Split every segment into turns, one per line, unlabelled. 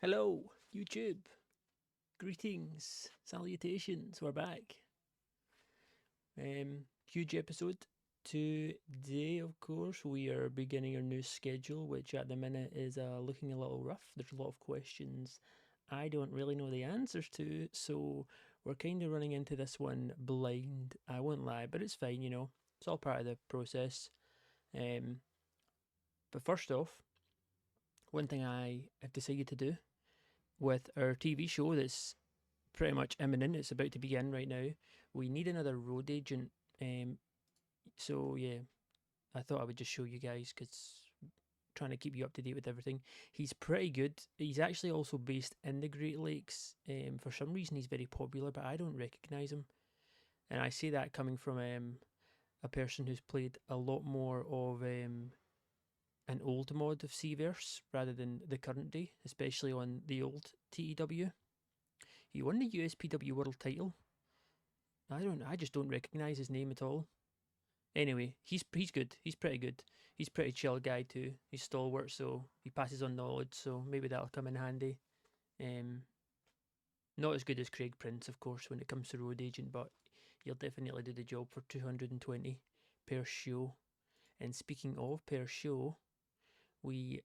Hello, YouTube. Greetings, salutations. We're back. Huge episode today. Of course, we are beginning our new schedule, which at the minute is looking a little rough. There's a lot of questions I don't really know the answers to, so we're kind of running into this one blind. I won't lie, but it's fine. It's all part of the process. Um, but first off, one thing I have decided to do with our TV show that's pretty much imminent. It's about to begin right now. We need another road agent. Um, so yeah, I thought I would just show you guys because trying to keep you up to date with everything. He's pretty good. He's actually also based in the Great Lakes. For some reason, he's very popular, but I don't recognise him. And I say that coming from a person who's played a lot more of an old mod of Seaverse rather than the current day, especially on the old TEW. He won the USPW World Title. I just don't recognise his name at all. Anyway, he's good. He's pretty good. He's pretty chill guy too. He's stalwart, so he passes on knowledge. So maybe that'll come in handy. Um, Not as good as Craig Prince, of course, when it comes to road agent, but he'll definitely do the job for 220 per show. And speaking of per show, we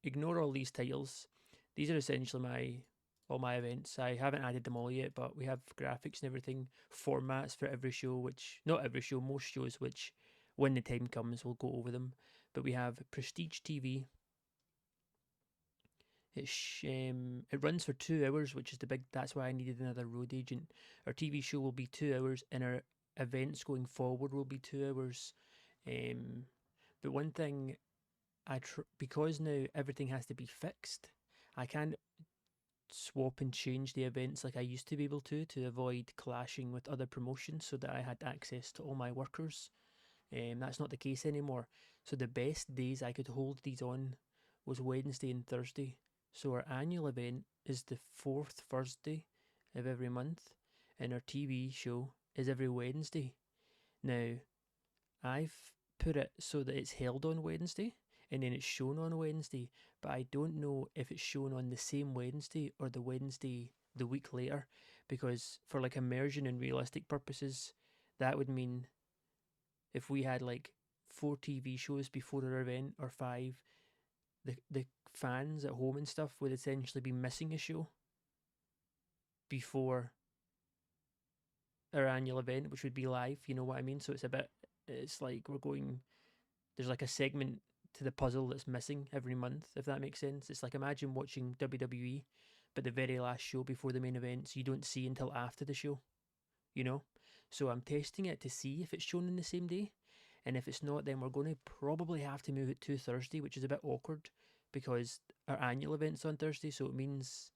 ignore all these titles. These are essentially my all my events. I haven't added them all yet, but we have graphics and everything, formats for every show, which not every show, most shows, which when the time comes we'll go over them. But we have Prestige TV. It runs for 2 hours, which is the big. That's why I needed another road agent. Our TV show will be 2 hours, and our events going forward will be 2 hours. Um, but one thing because now everything has to be fixed. I can't swap and change the events like I used to be able to avoid clashing with other promotions so that I had access to all my workers. That's not the case anymore. So the best days I could hold these on was Wednesday and Thursday. So our annual event is the fourth Thursday of every month, and our TV show is every Wednesday. Now, I've put it so that it's held on Wednesday and then it's shown on Wednesday, but I don't know if it's shown on the same Wednesday or the Wednesday the week later, because for like immersion and realistic purposes, that would mean if we had like 4 TV shows before our event or five, the fans at home and stuff would essentially be missing a show before our annual event, which would be live. You know what I mean? So it's like we're going there's like a segment to the puzzle that's missing every month, if that makes sense. It's like imagine watching WWE, but the very last show before the main events you don't see until after the show, you know? So I'm testing it to see if it's shown on the same day. And if it's not, then we're going to probably have to move it to Thursday, which is a bit awkward because our annual event's on Thursday, so it means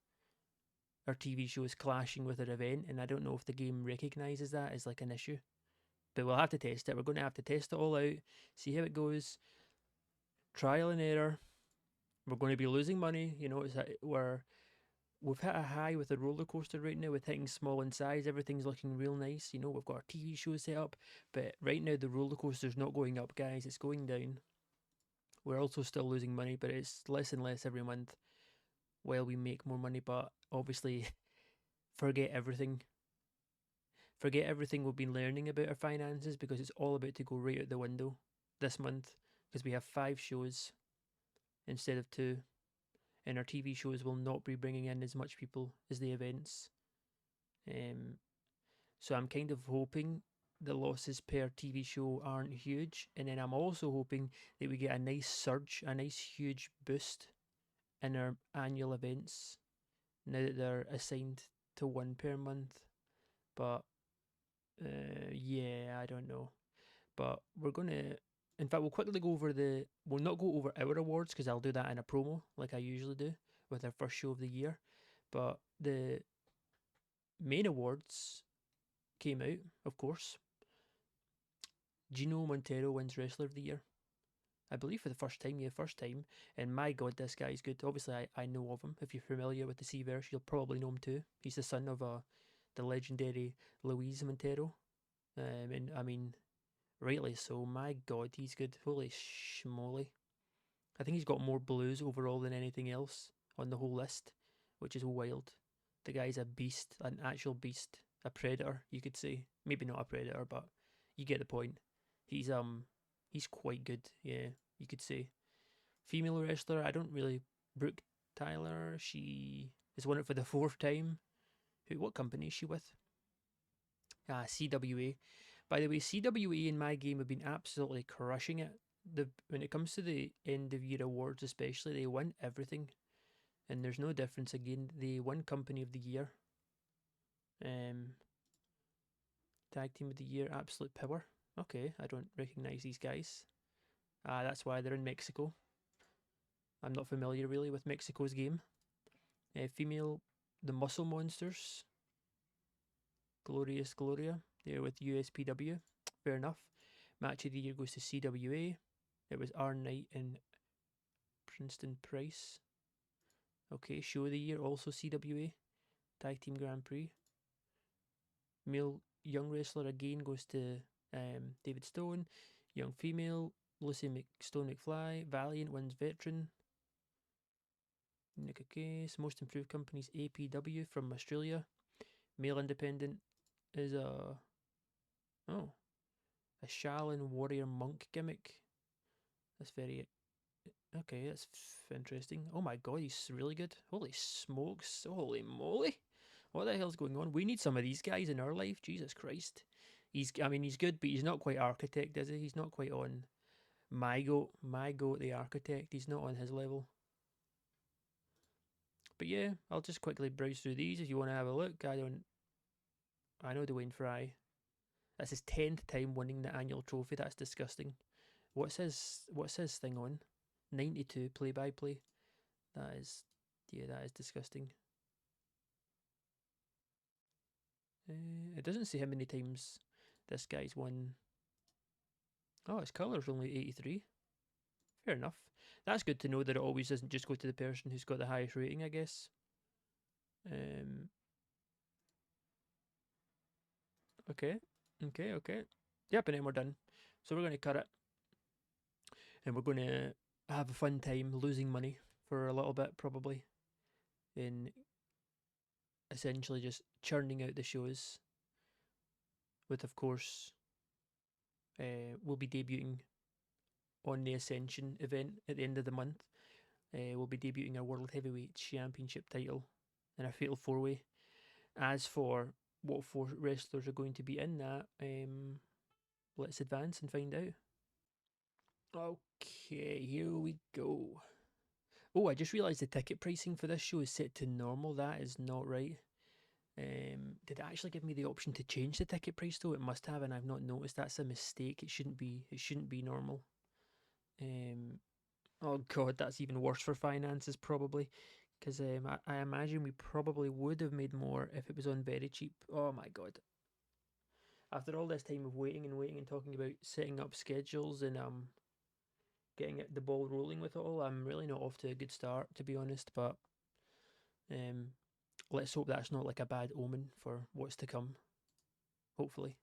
our TV show is clashing with our event, and I don't know if the game recognises that as like an issue. But we'll have to test it. We're going to have to test it all out, see how it goes, trial and error. We're going to be losing money. We've hit a high with the roller coaster right now with hitting small in size. Everything's looking real nice. We've got our TV show set up, but right now the roller coaster's not going up, guys. It's going down. We're also still losing money, but it's less and less every month while we make more money. But obviously, forget everything. Forget everything we've been learning about our finances because it's all about to go right out the window this month because we have 5 shows instead of 2, and our TV shows will not be bringing in as much people as the events. Um, so I'm kind of hoping the losses per TV show aren't huge, and then I'm also hoping that we get a nice surge, a nice huge boost in our annual events now that they're assigned to one per month. But yeah, I don't know. But we're gonna. In fact, we'll quickly go over the. We'll not go over our awards because I'll do that in a promo like I usually do with our first show of the year. But the main awards came out, of course. Gino Montero wins Wrestler of the Year. I believe for the first time, yeah, first time. And my god, this guy's good. Obviously, I know of him. If you're familiar with the C-Verse, you'll probably know him too. He's the son of the legendary Louise Montero. And I mean, rightly so. My god, he's good. Holy schmoly. I think he's got more blues overall than anything else on the whole list, which is wild. The guy's a beast, an actual beast, a predator, you could say. Maybe not a predator, but you get the point. He's he's quite good, yeah, you could say. Female wrestler, I don't really. Brooke Tyler, she has won it for the fourth time. What company is she with? CWA. By the way, CWA in my game have been absolutely crushing it. When it comes to the end of year awards, especially, they win everything, and there's no difference. Again, they win Company of the Year, um, Tag Team of the Year, Absolute Power. Okay, I don't recognize these guys. That's why they're in Mexico. I'm not familiar really with Mexico's game. Female, the Muscle Monsters, Glorious Gloria. They're with USPW. Fair enough. Match of the year goes to CWA. It was R Knight and Princeton Price. Okay, show of the year also CWA. Tag Team Grand Prix. Male young wrestler again goes to David Stone. Young female Lucy Stone McFly. Valiant wins veteran. Nika Case. Most improved companies APW from Australia. Male independent is a Shaolin warrior monk gimmick. That's very okay. That's interesting. Oh my god, he's really good. Holy smokes! Holy moly! What the hell's going on? We need some of these guys in our life. Jesus Christ. I mean, he's good, but he's not quite architect, is he? He's not quite on my goat, the architect. He's not on his level. But yeah, I'll just quickly browse through these if you want to have a look. I know Dwayne Fry. That's his 10th time winning the annual trophy. That's disgusting. What's his thing on? 92 play by play. That is disgusting. It doesn't say how many times this guy's won. Oh, his colour's only 83. Fair enough. That's good to know that it always doesn't just go to the person who's got the highest rating, I guess. Okay. Okay. Yep, and then we're done. So we're going to cut it. And we're going to have a fun time losing money for a little bit, probably. In essentially just churning out the shows. With, of course, we'll be debuting on the Ascension event at the end of the month. We'll be debuting our World Heavyweight Championship title in a fatal four-way. As for what four wrestlers are going to be in that, let's advance and find out. Okay, here we go. Oh, I just realised the ticket pricing for this show is set to normal. That is not right. Did it actually give me the option to change the ticket price though? It must have, and I've not noticed. That's a mistake. It shouldn't be. It shouldn't be normal. Oh god, that's even worse for finances probably, because I imagine we probably would have made more if it was on very cheap. Oh my god. After all this time of waiting and talking about setting up schedules and getting the ball rolling with it all, I'm really not off to a good start, to be honest. But um, let's hope that's not like a bad omen for what's to come. Hopefully.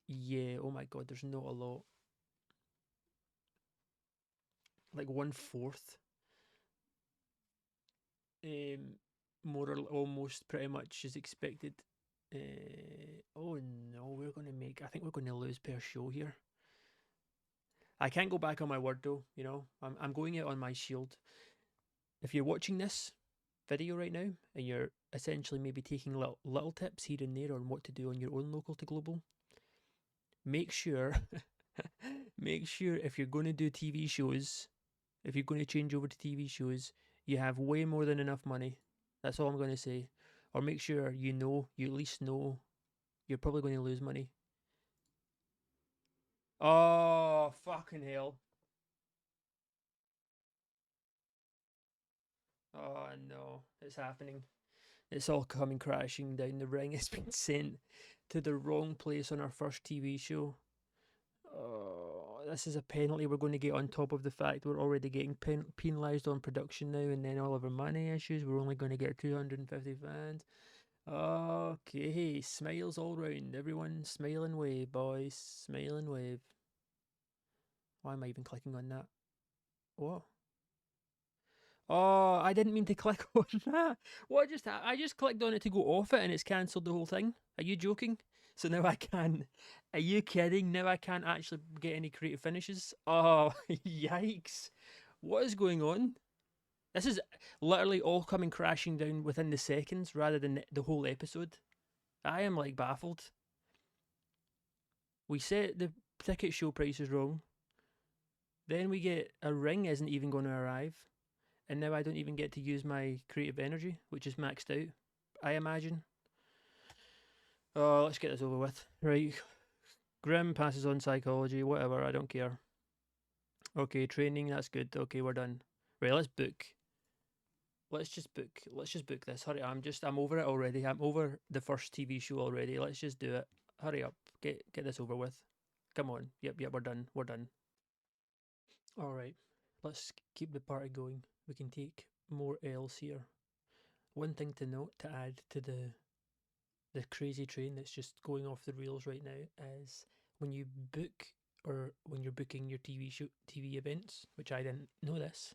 Yeah. Oh my god, there's not a lot. Like 1/4. More or almost pretty much as expected. Oh no, we're gonna make. I think we're gonna lose per show here. I can't go back on my word though. You know, I'm going out on my shield. If you're watching this video right now and you're essentially maybe taking little tips here and there on what to do on your own local to global, make sure make sure if you're going to do TV shows, if you're going to change over to TV shows, you have way more than enough money. That's all I'm going to say. Or make sure you at least know you're probably going to lose money. Oh, fucking hell. Oh no, it's happening. It's all coming crashing down the ring. It's been sent to the wrong place on our first TV show. Oh, this is a penalty we're going to get on top of the fact we're already getting penalised on production now, and then all of our money issues. We're only going to get 250 fans. Okay, smiles all round. Everyone smile and wave, boys. Smile and wave. Why am I even clicking on that? What? Oh, I didn't mean to click on that. What just I just clicked on it to go off it and it's cancelled the whole thing. Are you joking? So now I can't. Are you kidding? Now I can't actually get any creative finishes. Oh, yikes! What is going on? This is literally all coming crashing down within the seconds rather than the whole episode. I am like baffled. We set the ticket show prices wrong. Then we get a ring isn't even going to arrive. And now I don't even get to use my creative energy, which is maxed out, I imagine. Oh, let's get this over with. Right. Grim passes on psychology, whatever, I don't care. Okay, training, that's good. Okay, we're done. Right, let's book. Let's just book this. Hurry, I'm over it already. I'm over the first TV show already. Let's just do it. Hurry up. Get this over with. Come on. Yep, we're done. We're done. Alright. Let's keep the party going. We can take more L's here. One thing to note to add to the crazy train that's just going off the rails right now is when you book or when you're booking your TV events, which I didn't know this.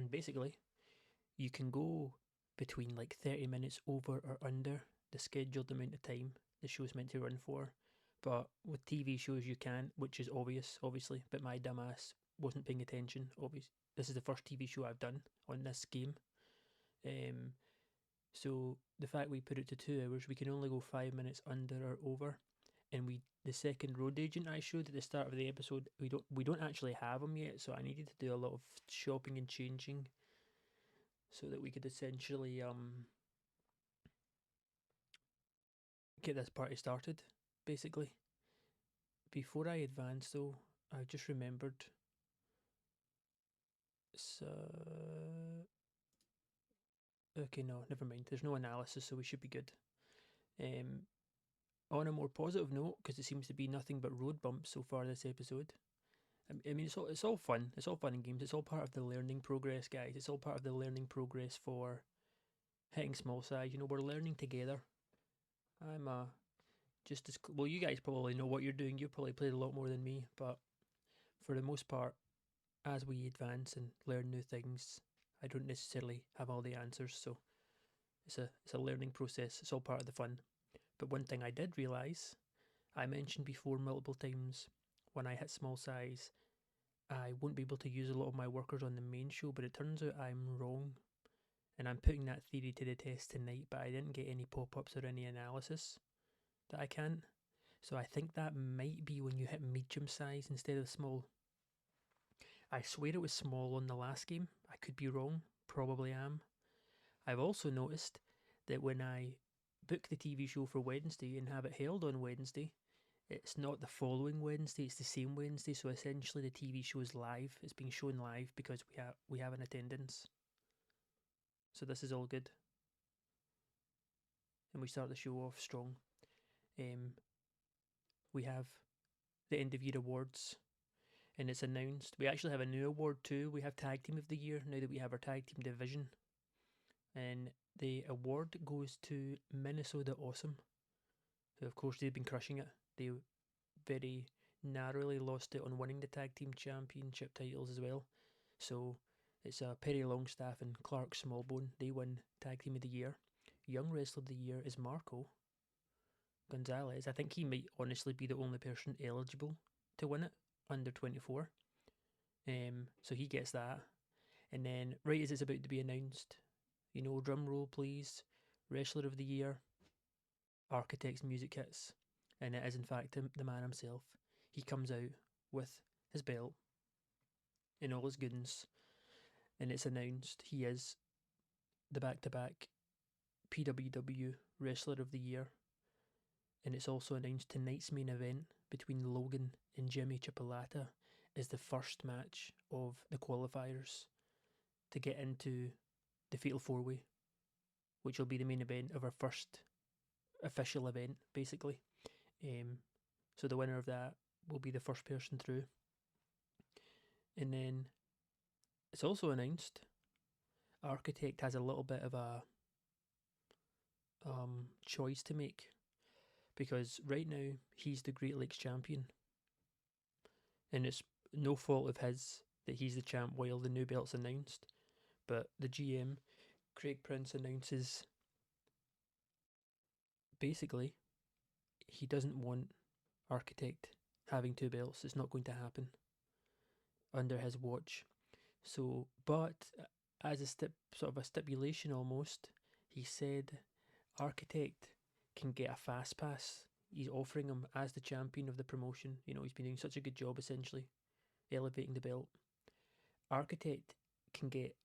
Basically, you can go between like 30 minutes over or under the scheduled amount of time the show's meant to run for. But with TV shows, you can, which is obviously. But my dumbass wasn't paying attention. This is the first TV show I've done on this game. Um, so the fact we put it to 2 hours, we can only go 5 minutes under or over. And the second road agent I showed at the start of the episode, we don't actually have him yet. So I needed to do a lot of shopping and changing so that we could essentially get this party started. Basically, before I advance though, I just remembered. So okay, no, never mind. There's no analysis, so we should be good. Um, on a more positive note, because it seems to be nothing but road bumps so far this episode. I mean, it's all fun. It's all fun and games. It's all part of the learning progress, guys. It's all part of the learning progress for hitting small size. We're learning together. I'm just as well. You guys probably know what you're doing. You probably played a lot more than me, but for the most part, as we advance and learn new things, I don't necessarily have all the answers. So it's a learning process. It's all part of the fun. But one thing I did realize, I mentioned before multiple times, when I hit small size, I won't be able to use a lot of my workers on the main show, but it turns out I'm wrong. And I'm putting that theory to the test tonight, but I didn't get any pop ups or any analysis that I can't. So I think that might be when you hit medium size instead of small. I swear it was small on the last game. I could be wrong, probably am. I've also noticed that when I book the TV show for Wednesday and have it held on Wednesday, it's not the following Wednesday, it's the same Wednesday. So essentially the TV show is live. It's being shown live because we have an attendance. So this is all good. And we start the show off strong. We have the end of year awards and it's announced. We actually have a new award too. We have Tag Team of the Year now that we have our Tag Team division. And the award goes to Minnesota Awesome, who of course they've been crushing it. They very narrowly lost it on winning the Tag Team Championship titles as well. So it's Perry Longstaff and Clark Smallbone. They win Tag Team of the Year. Young Wrestler of the Year is Marco Gonzalez. I think he might honestly be the only person eligible to win it under 24. So he gets that. And then right as it's about to be announced, drum roll please, Wrestler of the Year, Architects Music hits. And it is in fact the man himself. He comes out with his belt and all his goodness. And it's announced he is the back-to-back PWW Wrestler of the Year. And it's also announced tonight's main event between Logan and Jimmy Chipolata is the first match of the qualifiers to get into the Fatal 4-Way, which will be the main event of our first official event, basically. So the winner of that will be the first person through. And then it's also announced Architect has a little bit of a choice to make because right now he's the Great Lakes champion, and it's no fault of his. that he's the champ while the new belt's announced. But the GM, Craig Prince, announces basically he doesn't want Architect having two belts. It's not going to happen under his watch. So, but as a sort of a stipulation almost, he said Architect can get a fast pass. He's offering him as the champion of the promotion. You know, he's been doing such a good job essentially elevating the belt. Architect can get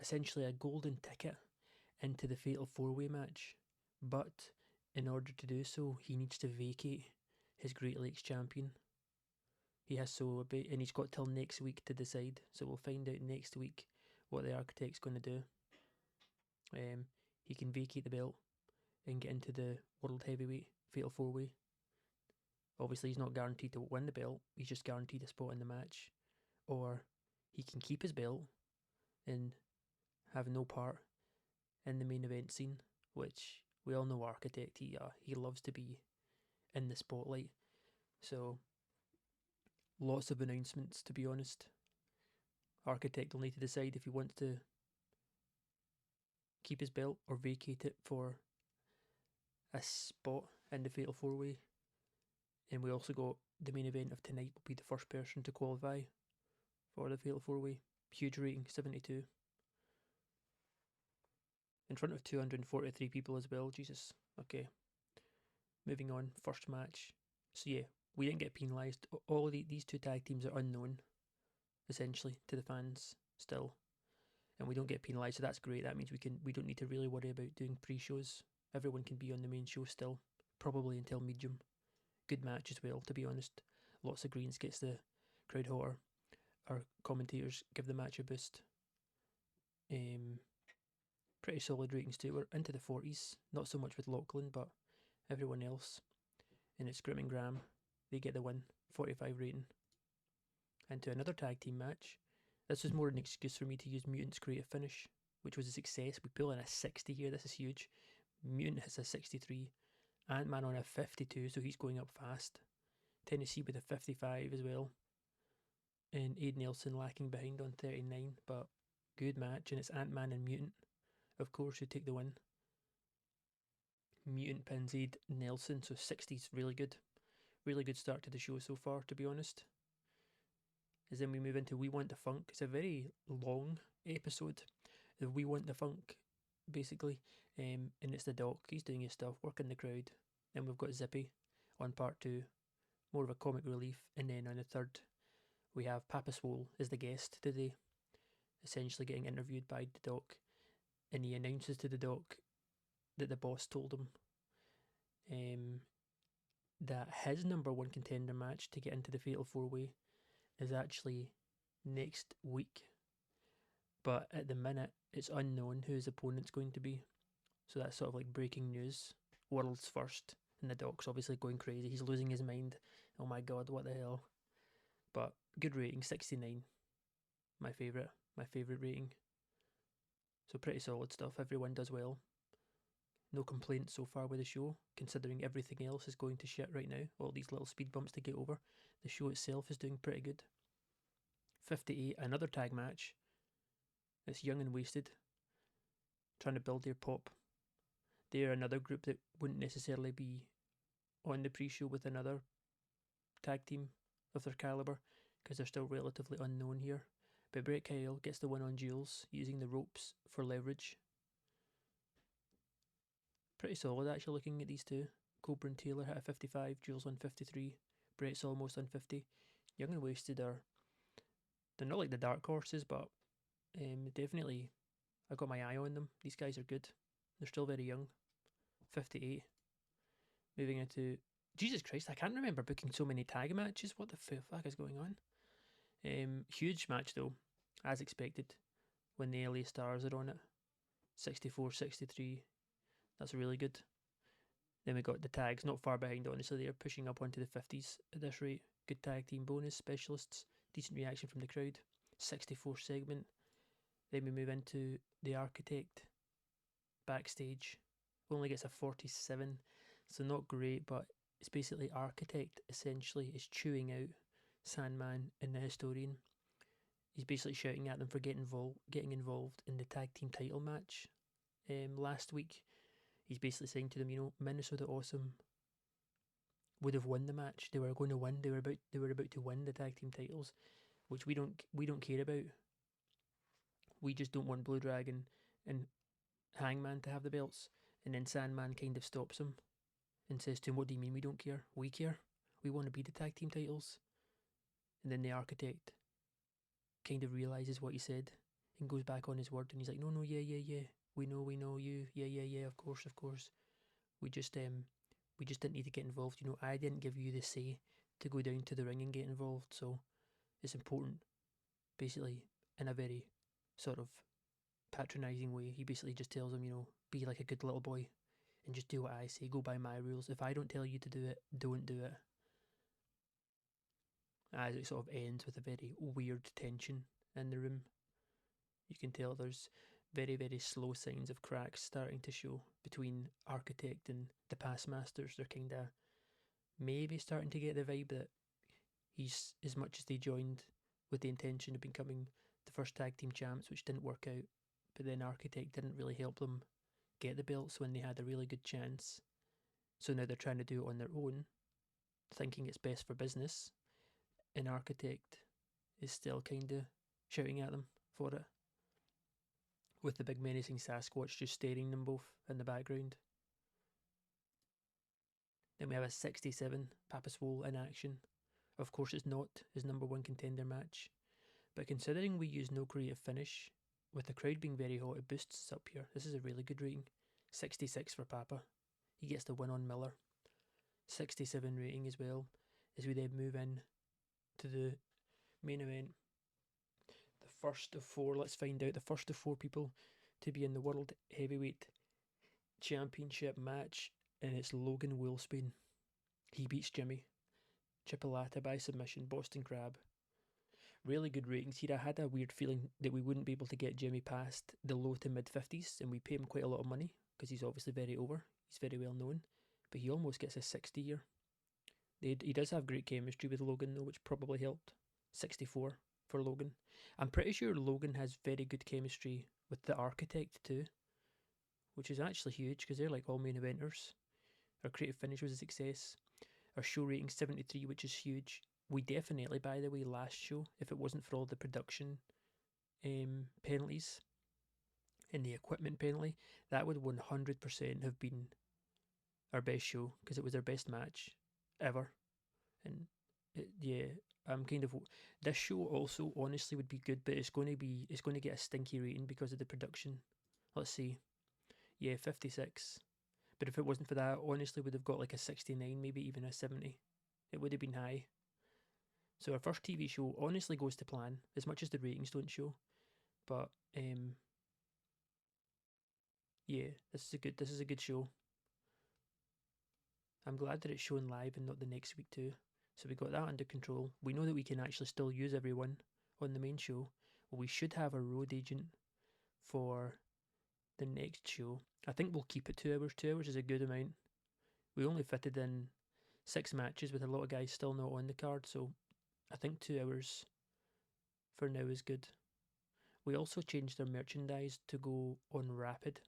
essentially a golden ticket into the Fatal 4-Way match, but in order to do so, he needs to vacate his Great Lakes champion. He has and he's got till next week to decide. So we'll find out next week what the Architect's going to do. He can vacate the belt and get into the World Heavyweight Fatal 4-Way. Obviously, he's not guaranteed to win the belt. He's just guaranteed a spot in the match. Or he can keep his belt and have no part in the main event scene, which we all know Architect. He loves to be in the spotlight. So lots of announcements, to be honest. Architect will need to decide if he wants to keep his belt or vacate it for a spot in the Fatal 4-Way. And we also got the main event of tonight will be the first person to qualify for the Fatal 4-Way. Huge rating, 72. In front of 243 people as well, Jesus. Okay. Moving on, first match. So yeah, we didn't get penalised. All these two tag teams are unknown, essentially, to the fans still. And we don't get penalised, so that's great. That means we don't need to really worry about doing pre-shows. Everyone can be on the main show still, probably until medium. Good match as well, to be honest. Lots of greens, gets the crowd hotter. Our commentators give the match a boost. Pretty solid ratings too. We're into the 40s. Not so much with Lachlan, but everyone else. And it's Grim and Graham. They get the win. 45 rating. Into another tag team match. This was more an excuse for me to use Mutant's creative finish, which was a success. We pull in a 60 here. This is huge. Mutant has a 63. Ant-Man on a 52, so he's going up fast. Tennessee with a 55 as well. And Aid Nelson lacking behind on 39, but good match. And it's Ant-Man and Mutant, of course, who take the win. Mutant pins Aid Nelson, so 60's really good. Really good start to the show so far, to be honest. As then we move into We Want the Funk. It's a very long episode of We Want the Funk, basically. And it's the Doc. He's doing his stuff, working the crowd. Then we've got Zippy on part 2, more of a comic relief. And then on the third, we have Papa Swole as the guest today, essentially getting interviewed by the Doc. And he announces to the Doc that the boss told him that his number one contender match to get into the Fatal 4-Way is actually next week. But at the minute, it's unknown who his opponent's going to be. So that's sort of like breaking news. World's first. And the Doc's obviously going crazy. He's losing his mind. Oh my god, what the hell. But good rating, 69. My favourite rating. So pretty solid stuff. Everyone does well. No complaints so far with the show, considering everything else is going to shit right now. All these little speed bumps to get over. The show itself is doing pretty good. 58, another tag match. It's Young and Wasted, trying to build their pop. They're another group that wouldn't necessarily be on the pre-show with another tag team of their caliber, because they're still relatively unknown here. But Brett Kyle gets the win on Jules, using the ropes for leverage. Pretty solid actually looking at these two. Cobra and Taylor hit a 55, Jules on 53, Brett's almost on 50. Young and Wasted they're not like the dark horses, but definitely I got my eye on them. These guys are good. They're still very young. 58. Moving into Jesus Christ, I can't remember booking so many tag matches. What the fuck is going on? Huge match though, as expected, when the LA Stars are on it. 64-63. That's really good. Then we got the tags, not far behind, honestly. They're pushing up onto the 50s at this rate. Good tag team bonus, specialists. Decent reaction from the crowd. 64 segment. Then we move into the Architect backstage. Only gets a 47, so not great, but it's basically Architect essentially is chewing out Sandman and the Historian. He's basically shouting at them for getting involved in the tag team title match. Last week, he's basically saying to them, Minnesota Awesome would have won the match. They were going to win. They were about to win the tag team titles, which we don't care about. We just don't want Blue Dragon and Hangman to have the belts. And then Sandman kind of stops him and says to him, "What do you mean we don't care? We care. We want to be the tag team titles." And then the Architect kind of realizes what he said and goes back on his word, and he's like, "No, yeah, yeah. We know you. Yeah. Of course. We just didn't need to get involved. I didn't give you the say to go down to the ring and get involved, so it's important." Basically, in a very sort of patronizing way, he basically just tells him, be like a good little boy and just do what I say. Go by my rules. If I don't tell you to do it, don't do it. As it sort of ends with a very weird tension in the room. You can tell there's very, very slow signs of cracks starting to show between Architect and the Past Masters. They're kind of maybe starting to get the vibe that he's, as much as they joined with the intention of becoming the first tag team champs, which didn't work out, but then Architect didn't really help them get the belts when they had a really good chance. So now they're trying to do it on their own, thinking it's best for business, and Architect is still kind of shouting at them for it, with the big menacing Sasquatch just staring them both in the background. Then we have a 67 Papa Swole in action. Of course, it's not his number one contender match, but considering we use no creative finish, with the crowd being very hot, it boosts us up here. This is a really good rating. 66 for Papa. He gets the win on Miller. 67 rating as well, as we then move in to the main event. The first of four, let's find out, the first of four people to be in the World Heavyweight Championship match, and it's Logan Wolfsbane. He beats Jimmy Chipolata by submission, Boston Crab. Really good ratings here. I had a weird feeling that we wouldn't be able to get Jimmy past the low to mid 50s, and we pay him quite a lot of money because he's obviously very over. He's very well known, but he almost gets a 60 here. He does have great chemistry with Logan though, which probably helped. 64 for Logan. I'm pretty sure Logan has very good chemistry with the Architect too, which is actually huge because they're like all main eventers. Our creative finish was a success. Our show rating 73, which is huge. We definitely, by the way, last show, if it wasn't for all the production penalties and the equipment penalty, that would 100% have been our best show because it was our best match ever. And I'm kind of, this show also honestly would be good, but it's going to get a stinky rating because of the production. Let's see, 56. But if it wasn't for that, honestly would have got like a 69, maybe even a 70. It would have been high. So our first TV show honestly goes to plan, as much as the ratings don't show. But this is a good show. I'm glad that it's shown live and not the next week too. So we got that under control. We know that we can actually still use everyone on the main show. We should have a road agent for the next show. I think we'll keep it 2 hours. 2 hours is a good amount. We only fitted in 6 matches with a lot of guys still not on the card, so I think 2 hours for now is good. We also changed our merchandise to go on Rapid,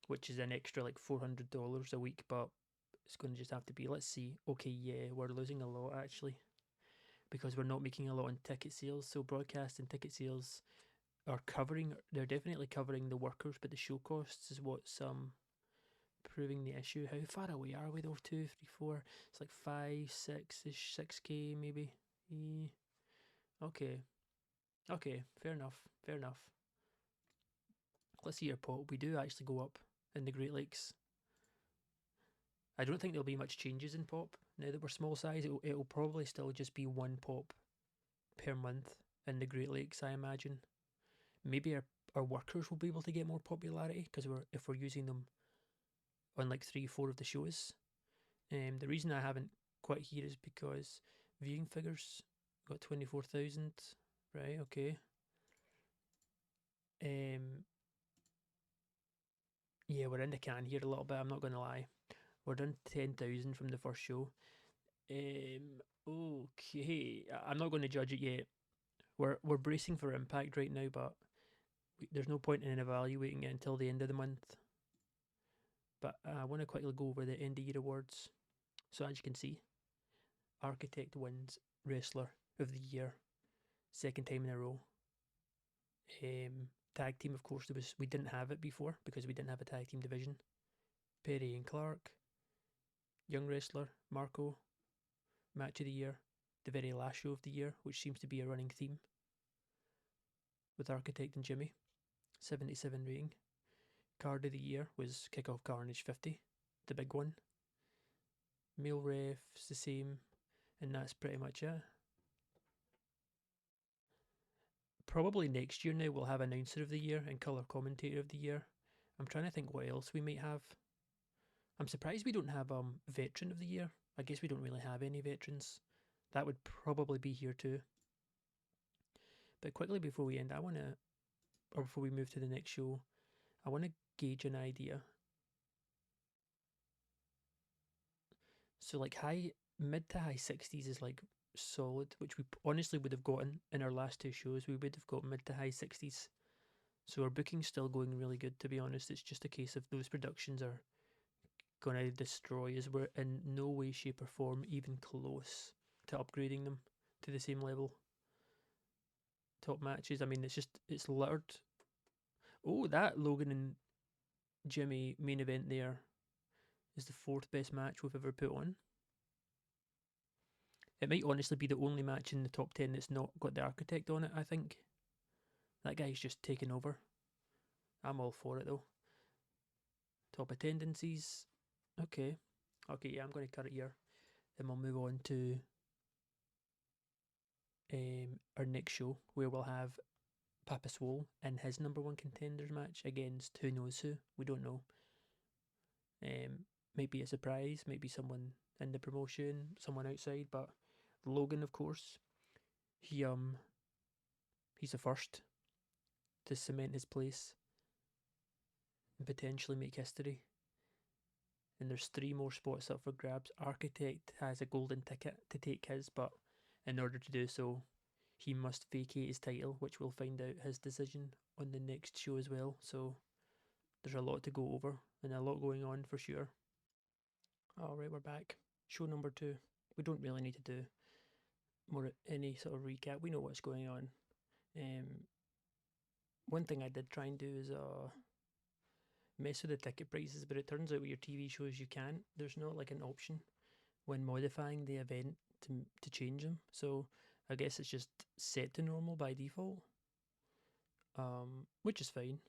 which is an extra like $400 a week, but it's going to just have to be, let's see. Okay, yeah, we're losing a lot actually because we're not making a lot on ticket sales. So broadcast and ticket sales they're definitely covering the workers, but the show costs is what's proving the issue. How far away are we though? 2, 3, 4. It's like 5, 6-ish, 6k maybe. Okay, fair enough. Let's see your pop. We do actually go up in the Great Lakes. I don't think there'll be much changes in pop now that we're small size. It'll probably still just be 1 pop per month in the Great Lakes, I imagine. Maybe our workers will be able to get more popularity because if we're using them on like 3, 4 of the shows. The reason I haven't quite here is because viewing figures got 24,000. Right, okay. Yeah, we're in the can here a little bit, I'm not going to lie. We're done 10,000 from the first show. Okay, I'm not going to judge it yet. We're bracing for impact right now, but there's no point in evaluating it until the end of the month. But I want to quickly go over the end of year awards. So as you can see, Architect wins Wrestler of the Year, second time in a row. Tag team, of course, we didn't have it before because we didn't have a tag team division. Perry and Clark, Young Wrestler, Marco, Match of the Year, the very last show of the year, which seems to be a running theme with Architect and Jimmy, 77 rating. Card of the Year was Kickoff Carnage 50, the big one. Male refs the same, and that's pretty much it. Probably next year now we'll have Announcer of the Year and Colour Commentator of the Year. I'm trying to think what else we might have. I'm surprised we don't have Veteran of the Year. I guess we don't really have any veterans. That would probably be here too. But quickly before we end, before we move to the next show, I want to gauge an idea. So like mid to high 60s is like solid, which we honestly would have gotten in our last two shows. We would have got mid to high 60s. So our booking's still going really good, to be honest. It's just a case of those productions are going to destroy us. We're in no way, shape, or form even close to upgrading them to the same level. Top matches, I mean, it's littered. Oh, that Logan and Jimmy main event there is the fourth best match we've ever put on. It might honestly be the only match in the top 10 that's not got the Architect on it, I think. That guy's just taken over. I'm all for it though. Top attendances. Okay, yeah, I'm going to cut it here. Then we'll move on to our next show, where we'll have Papa Swole in his number one contenders match against who knows who. We don't know. Might be a surprise, might be someone in the promotion, someone outside, but Logan, of course, he's the first to cement his place and potentially make history. And there's 3 more spots up for grabs. Architect has a golden ticket to take his, but in order to do so, he must vacate his title, which we'll find out his decision on the next show as well. So there's a lot to go over and a lot going on for sure. Alright, we're back. Show number 2. We don't really need to do any sort of recap. We know what's going on. One thing I did try and do is mess with the ticket prices, but it turns out with your TV shows you can't. There's not like an option when modifying the event to change them. So I guess it's just set to normal by default, which is fine.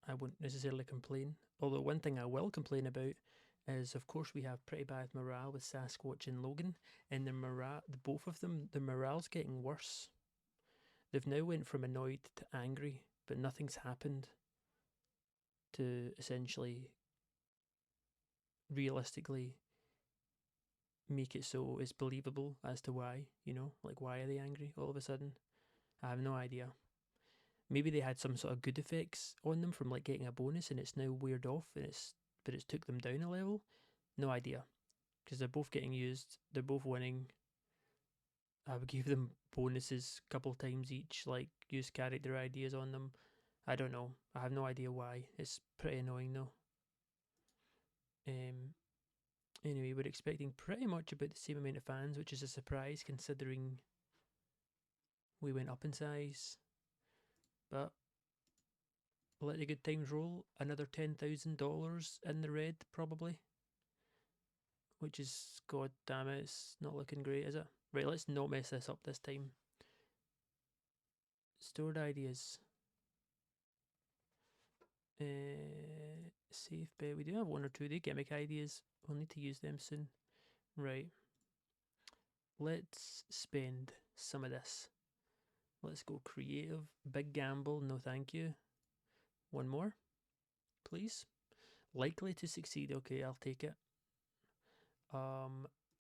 I wouldn't necessarily complain. Although one thing I will complain about is, of course, we have pretty bad morale with Sasquatch and Logan, and both of them, the morale's getting worse. They've now went from annoyed to angry, but nothing's happened to essentially realistically make it so it's believable as to why, like why are they angry all of a sudden? I have no idea. Maybe they had some sort of good effects on them from like getting a bonus and it's now weared off but it's took them down a level. No idea. Because they're both getting used, they're both winning. I would give them bonuses a couple times each, like use character ideas on them. I don't know. I have no idea why. It's pretty annoying though. Anyway, we're expecting pretty much about the same amount of fans, which is a surprise considering we went up in size. But let the good times roll. Another $10,000 in the red, probably. Which is, god damn it, it's not looking great, is it? Right, let's not mess this up this time. Stored ideas. Safe bet. We do have 1 or 2 the gimmick ideas. We'll need to use them soon. Right. Let's spend some of this. Let's go creative. Big gamble. No thank you. 1 more. Please. Likely to succeed. Okay, I'll take it.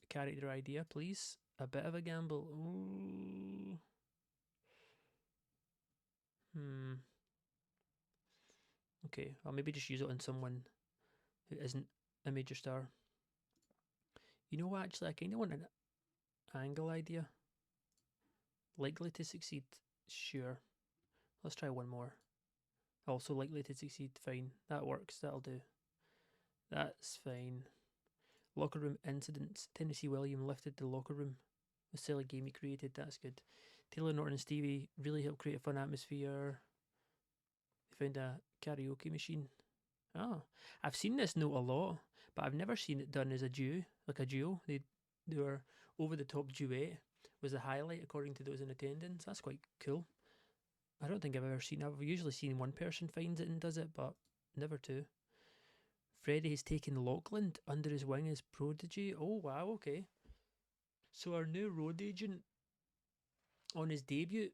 Character idea, please. A bit of a gamble. Ooh. Okay, I'll maybe just use it on someone who isn't a major star. You know what, actually, I kind of want an angle idea. Likely to succeed. Sure. Let's try one more. Also likely to succeed. Fine. That works. That'll do. That's fine. Locker room incidents. Tennessee William lifted the locker room. The silly game he created. That's good. Taylor Norton and Stevie really helped create a fun atmosphere. They found a karaoke machine. Oh, I've seen this note a lot, but I've never seen it done as a duo, like a duo. They were over the top duet was the highlight according to those in attendance. That's quite cool. I don't think I've ever seen. I've usually seen one person finds it and does it, but never two. Freddie has taken Lachlan under his wing as prodigy. Oh wow, okay. So our new road agent on his debut,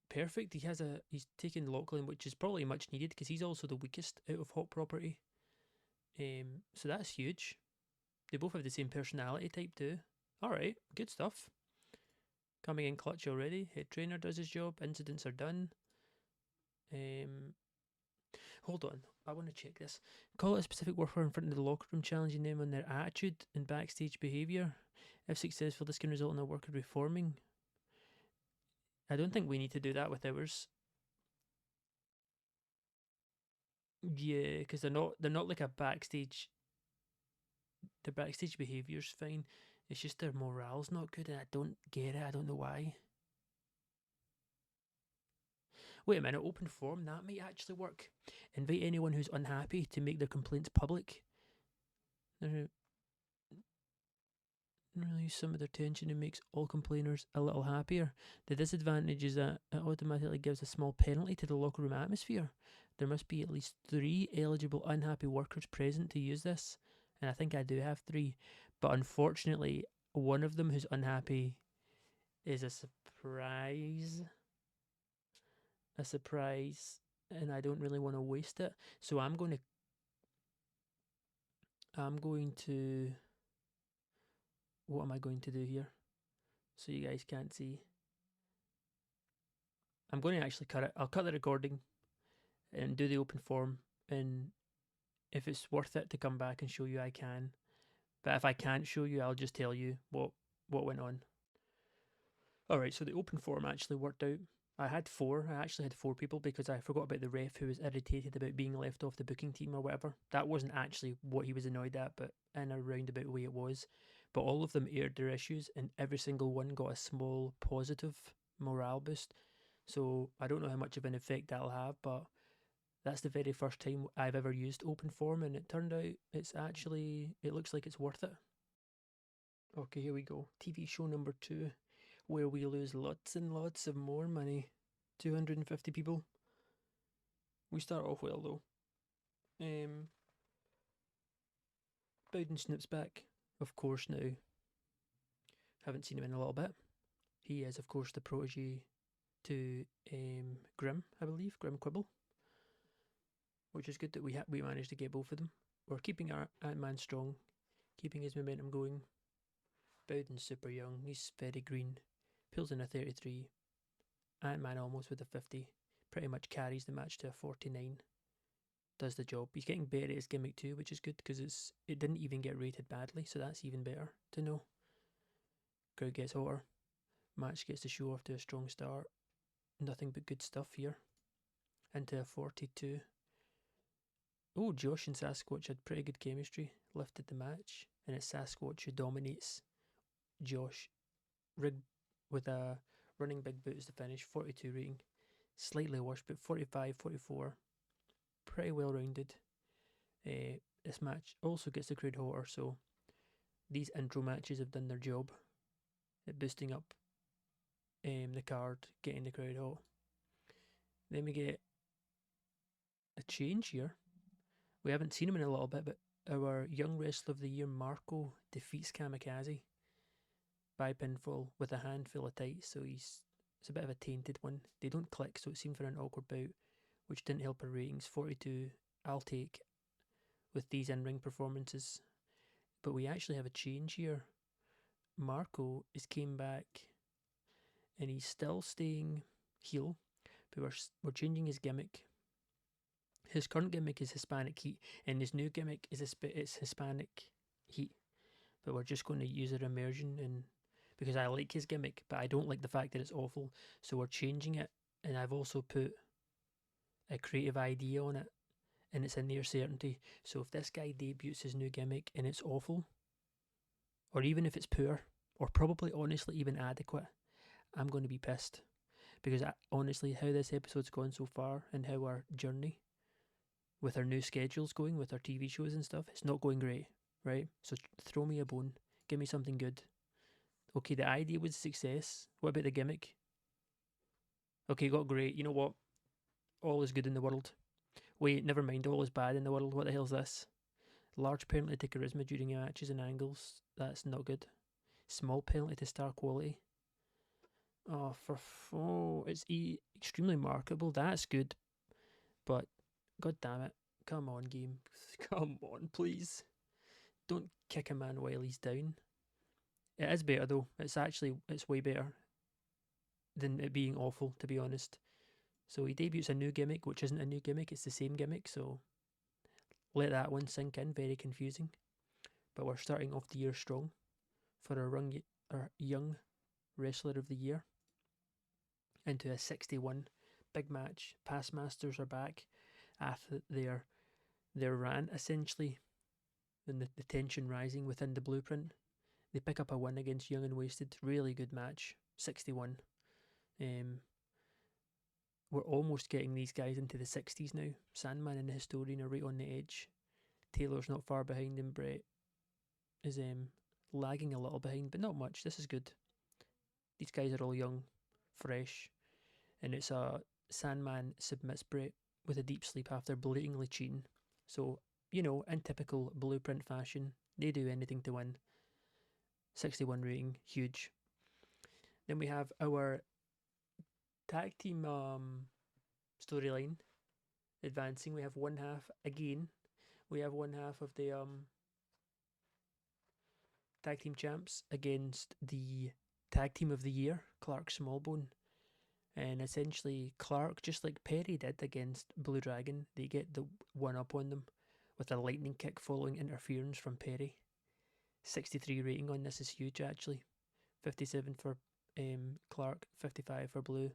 perfect. He's taken Lachlan, which is probably much needed because he's also the weakest out of Hot Property. So that's huge. They both have the same personality type too. All right, good stuff. Coming in clutch already. Head trainer does his job. Incidents are done. Hold on, I want to check this. Call it a specific worker in front of the locker room, challenging them on their attitude and backstage behaviour. If successful, this can result in a worker reforming. I don't think we need to do that with ours. Yeah, because they're not like a backstage. Their backstage behaviour's fine. It's just their morale's not good, and I don't get it. I don't know why. Wait a minute, open forum, that might actually work. Invite anyone who's unhappy to make their complaints public. Release some of their tension and makes all complainers a little happier. The disadvantage is that it automatically gives a small penalty to the locker room atmosphere. There must be at least 3 eligible unhappy workers present to use this, and I think I do have 3. But unfortunately, one of them who's unhappy is a surprise. And I don't really want to waste it. So I'm going to what am I going to do here? So you guys can't see. I'm going to actually cut it. I'll cut the recording and do the open form, and if it's worth it to come back and show you, I can. But if I can't show you, I'll just tell you what went on. Alright, so the open forum actually worked out. I actually had 4 people because I forgot about the ref who was irritated about being left off the booking team or whatever. That wasn't actually what he was annoyed at, but in a roundabout way it was. But all of them aired their issues, and every single one got a small positive morale boost. So I don't know how much of an effect that'll have, but that's the very first time I've ever used open forum, and it turned out it looks like it's worth it. Okay, here we go. TV show number 2, where we lose lots and lots of more money. 250 people. We start off well though. Bowden snips back, of course now. Haven't seen him in a little bit. He is, of course, the protege to Grim, I believe, Grim Quibble, which is good that we managed to get both of them. We're keeping our Ant-Man strong, keeping his momentum going. Bowden's super young, he's very green, pulls in a 33. Ant-Man almost with a 50, pretty much carries the match to a 49. Does the job. He's getting better at his gimmick too, which is good because it didn't even get rated badly, so that's even better to know. Crowd gets hotter. Match gets the show off to a strong start. Nothing but good stuff here. Into a 42. Oh, Josh and Sasquatch had pretty good chemistry. Lifted the match, and it's Sasquatch who dominates Josh. Rigged with a running big boot as the finish. 42 rating. Slightly worse, but 45, 44. Pretty well rounded. This match also gets the crowd hotter, so these intro matches have done their job at boosting up the card, getting the crowd hot. Then we get a change here. We haven't seen him in a little bit, but our young wrestler of the year, Marco, defeats Kamikaze by pinfall with a handful of tights, so it's a bit of a tainted one. They don't click, so it seemed for an awkward bout, which didn't help our ratings. 42, I'll take with these in-ring performances. But we actually have a change here. Marco is came back, and he's still staying heel, but we're changing his gimmick. His current gimmick is Hispanic Heat, and his new gimmick is it's Hispanic Heat. But we're just going to use our immersion and because I like his gimmick, but I don't like the fact that it's awful. So we're changing it, and I've also put a creative idea on it, and it's a near certainty. So if this guy debuts his new gimmick and it's awful, or even if it's poor, or probably honestly even adequate, I'm going to be pissed. Because honestly, how this episode's gone so far and how our journey with our new schedules going, with our TV shows and stuff, it's not going great, right? So throw me a bone. Give me something good. Okay, the idea was a success. What about the gimmick? Okay, got great. You know what? All is good in the world. Wait, never mind. All is bad in the world. What the hell's this? Large penalty to charisma during matches and angles. That's not good. Small penalty to star quality. It's extremely marketable. That's good, but god damn it, come on, game, come on, please, don't kick a man while he's down. It is better though. It's way better than it being awful, to be honest. So he debuts a new gimmick, which isn't a new gimmick. It's the same gimmick. So let that one sink in. Very confusing. But we're starting off the year strong for our young wrestler of the year into a 61 big match. Past masters are back after their rant, essentially, and the tension rising within the blueprint. They pick up a win against Young and Wasted. Really good match. 61. We're almost getting these guys into the 60s now. Sandman and the Historian are right on the edge. Taylor's not far behind, and Brett is lagging a little behind, but not much. This is good. These guys are all young, fresh, and it's a Sandman submits Brett with a deep sleep after blatantly cheating. So, in typical blueprint fashion, they do anything to win. 61 rating, huge. Then we have our tag team storyline advancing. We have one half again. We have one half of the tag team champs against the tag team of the year, Clark Smallbone. And essentially, Clark, just like Perry did against Blue Dragon, they get the one up on them with a lightning kick following interference from Perry. 63 rating on this is huge, actually. 57 for Clark, 55 for Blue.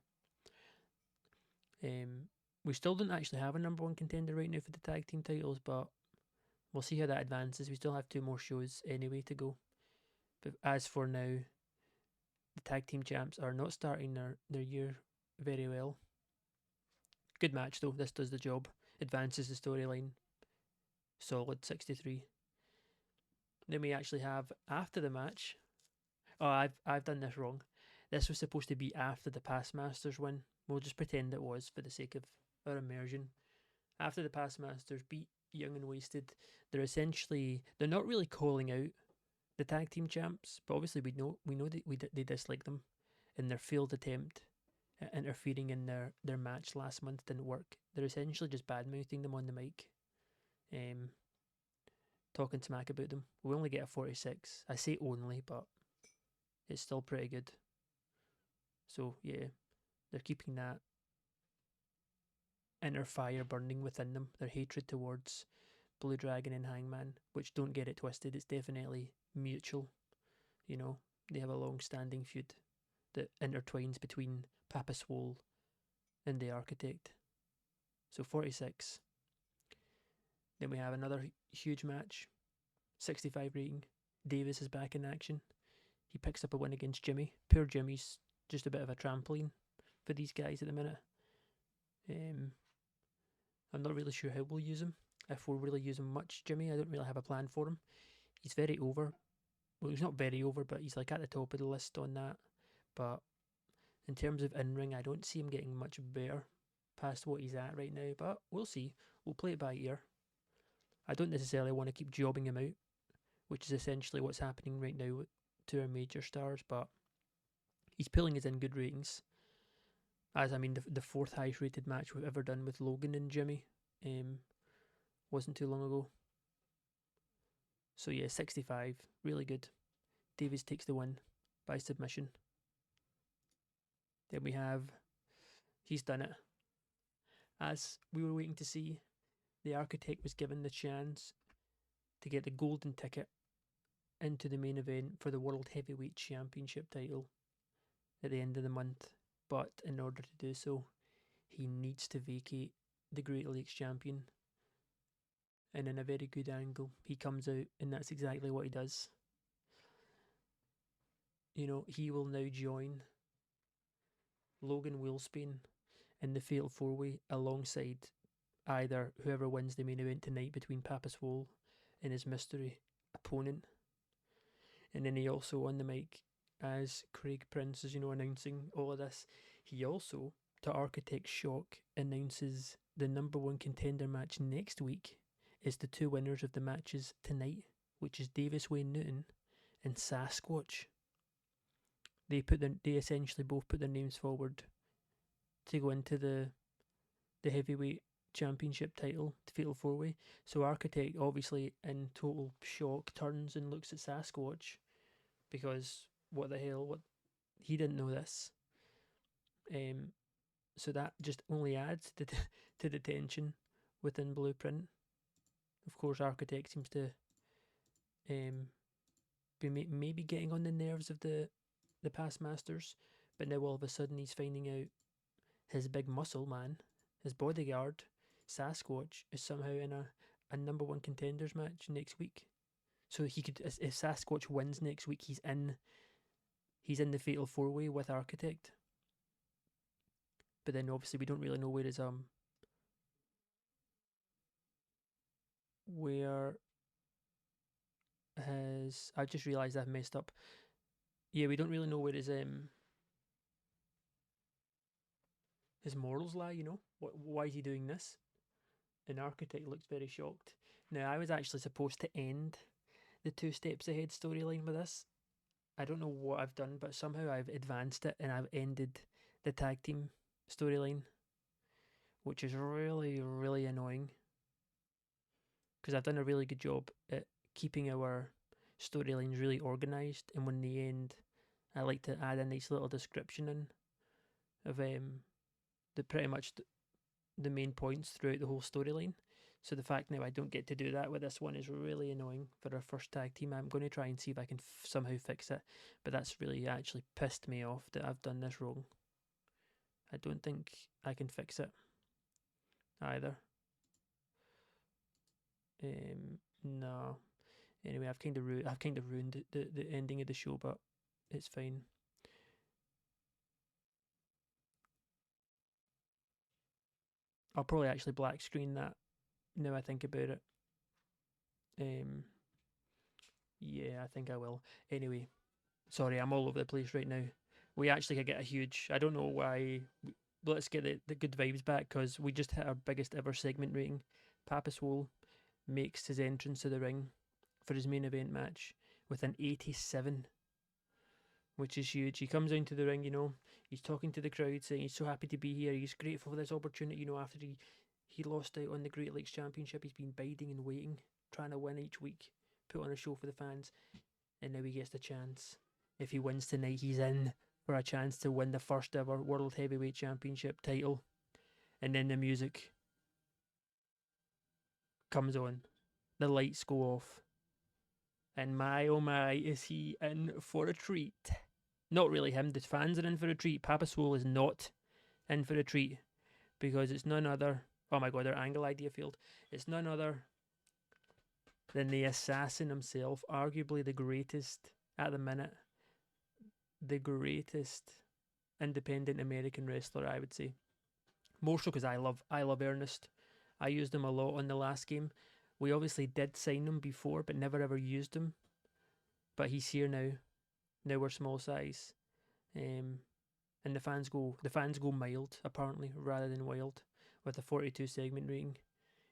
We still don't actually have a number one contender right now for the tag team titles, but we'll see how that advances. We still have 2 more shows anyway to go. But as for now, the tag team champs are not starting their year very well. Good match though. This does the job. Advances the storyline. Solid 63. Then we actually have after the match. Oh, I've done this wrong. This was supposed to be after the Past Masters win. We'll just pretend it was for the sake of our immersion. After the Past Masters beat Young and Wasted, they're not really calling out the tag team champs, but obviously we know that they dislike them, and their failed attempt at interfering in their match last month didn't work. They're essentially just bad mouthing them on the mic, talking smack about them. We only get a 46. I say only, but it's still pretty good. So yeah, they're keeping that inner fire burning within them, their hatred towards Blue Dragon and Hangman, which, don't get it twisted, it's definitely mutual. They have a long-standing feud that intertwines between Papa Swole and the Architect. So 46. Then we have another huge match, 65 rating. Davis is back in action. He picks up a win against Jimmy. Poor Jimmy's just a bit of a trampoline for these guys at the minute. I'm not really sure how we'll use him. If we'll really use him much, Jimmy, I don't really have a plan for him. He's very over. Well, he's not very over, but he's like at the top of the list on that. But in terms of in-ring, I don't see him getting much better past what he's at right now. But we'll see. We'll play it by ear. I don't necessarily want to keep jobbing him out, which is essentially what's happening right now to our major stars. But he's pulling us in good ratings. As I mean, the 4th highest rated match we've ever done with Logan and Jimmy wasn't too long ago. So yeah, 65, really good. Davies takes the win by submission. Then we have, he's done it. As we were waiting to see, the Architect was given the chance to get the golden ticket into the main event for the World Heavyweight Championship title at the end of the month. But in order to do so, he needs to vacate the Great Lakes champion. And in a very good angle, he comes out, and that's exactly what he does. You know, he will now join Logan Wilspain in the Fatal 4-Way alongside either whoever wins the main event tonight between Papaswol and his mystery opponent. And then he also on the mic as Craig Prince is, announcing all of this. He also, to Architect's shock, announces the number one contender match next week is the two winners of the matches tonight, which is Davis Wayne Newton and Sasquatch. They essentially both put their names forward to go into the heavyweight championship title, the Fatal 4-Way. So Architect, obviously in total shock, turns and looks at Sasquatch because what the hell? He didn't know this. So that just only adds to the tension within Blueprint. Of course, Architect seems to be maybe getting on the nerves of the past masters, but now all of a sudden he's finding out his big muscle man, his bodyguard, Sasquatch, is somehow in a number one contenders match next week. So he could, if Sasquatch wins next week, he's in the Fatal 4-Way with Architect. But then obviously we don't really know where I just realised I've messed up. Yeah, we don't really know where his morals lie, why is he doing this? And Architect looks very shocked. Now, I was actually supposed to end the Two Steps Ahead storyline with this. I don't know what I've done, but somehow I've advanced it and I've ended the tag team storyline, which is really, really annoying. Because I've done a really good job at keeping our storylines really organised, and when in the end, I like to add a nice little description in of the pretty much the main points throughout the whole storyline. So the fact now I don't get to do that with this one is really annoying for our first tag team. I'm going to try and see if I can somehow fix it, but that's really actually pissed me off that I've done this wrong. I don't think I can fix it either. No. Anyway, I've kind of ruined the ending of the show, but it's fine. I'll probably actually black screen that now I think about it. Yeah, I think I will. Anyway, sorry, I'm all over the place right now. We actually could get a huge, I don't know why, let's get the good vibes back because we just hit our biggest ever segment rating. Papaswol makes his entrance to the ring for his main event match with an 87, which is huge. He comes into the ring, he's talking to the crowd saying he's so happy to be here. He's grateful for this opportunity, after he lost out on the Great Lakes Championship. He's been biding and waiting, trying to win each week, put on a show for the fans, and now he gets the chance. If he wins tonight, he's in for a chance to win the first ever World Heavyweight Championship title. And then the music comes on, the lights go off, and my oh my, is he in for a treat? Not really him, the fans are in for a treat. Papaswol is not in for a treat because it's none other, oh my god, our angle idea failed. It's none other than the assassin himself, arguably the greatest at the minute, the greatest independent American wrestler, I would say. More so because I love Ernest. I used him a lot on the last game. We obviously did sign him before, but never ever used him. But he's here now. Now we're small size, and the fans go mild apparently rather than wild with a 42 segment rating.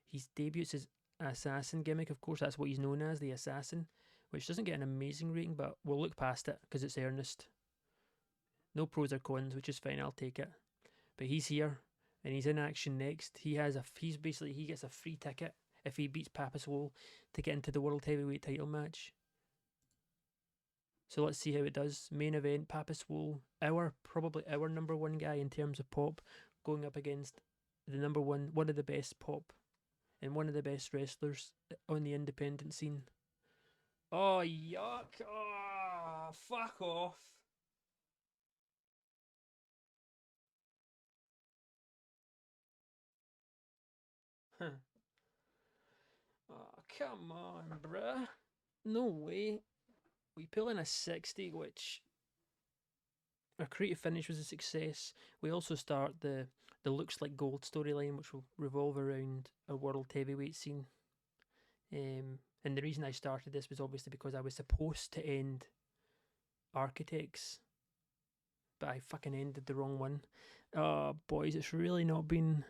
He debuts his assassin gimmick. Of course, that's what he's known as, the assassin, which doesn't get an amazing rating, but we'll look past it because it's Ernest. No pros or cons, which is fine. I'll take it. But he's here and he's in action next. He gets a free ticket if he beats Papaswol to get into the World Heavyweight title match. So let's see how it does. Main event, Papaswol, probably our number one guy in terms of pop, going up against the number one of the best pop and one of the best wrestlers on the independent scene. Oh, yuck. Oh, fuck off. Huh. Oh, come on, bruh. No way. We pull in a 60, which our creative finish was a success. We also start the looks like gold storyline, which will revolve around a world heavyweight scene. And the reason I started this was obviously because I was supposed to end Architects, but I fucking ended the wrong one. Oh, boys, it's really not been.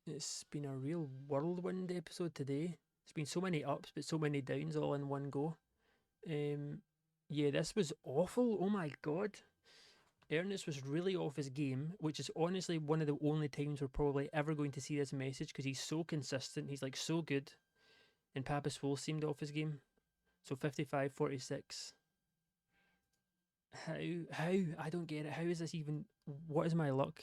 It's been a real whirlwind episode today. It's been so many ups, but so many downs all in one go. Um, yeah, this was awful. Oh my god. Ernest was really off his game, which is honestly one of the only times we're probably ever going to see this message because he's so consistent. He's like so good. And Papa Swole seemed off his game. So 55-46. How? How? I don't get it. How is this even. What is my luck?